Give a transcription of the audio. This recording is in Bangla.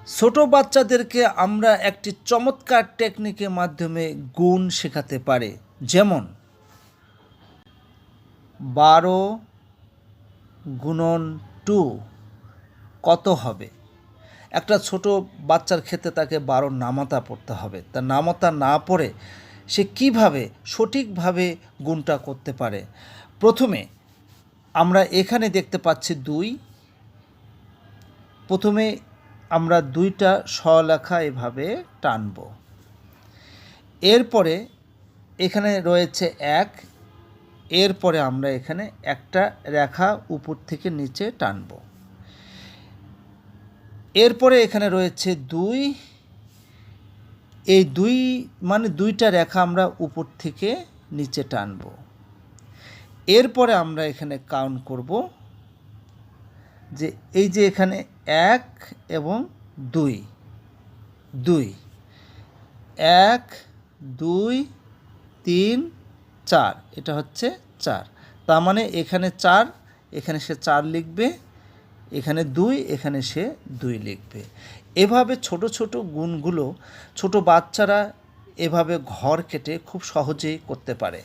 ছোট বাচ্চাদেরকে আমরা একটি চমৎকার টেকনিকের মাধ্যমে গুণ শেখাতে পারি। যেমন 12 গুণন 2 কত হবে। একটা ছোট বাচ্চার ক্ষেত্রে তাকে 12 নামাতা পড়তে হবে। তার নামাতা না পড়ে সে কিভাবে সঠিকভাবে গুণটা করতে পারে। প্রথমে আমরা এখানে দেখতে পাচ্ছি 2। প্রথমে আমরা 2টা স্বলেখা এভাবে টানব। এরপরে এখানে রয়েছে 1। এরপরে আমরা এখানে একটা রেখা উপর থেকে নিচে টানব। এরপরে এখানে রয়েছে 2। এই 2 মানে 2টা রেখা আমরা উপর থেকে নিচে টানব। এরপরে আমরা এখানে কাউন্ট করব যে এই যে এখানে 1 এবং 2, 1 2 3 4, এটা হচ্ছে 4। তার মানে এখানে 4, এখানে সে 4 লিখবে, এখানে 2, এখানে সে 2 লিখবে। এভাবে ছোট ছোট গুণগুলো ছোট বাচ্চারা এভাবে ঘর কেটে খুব সহজেই করতে পারে।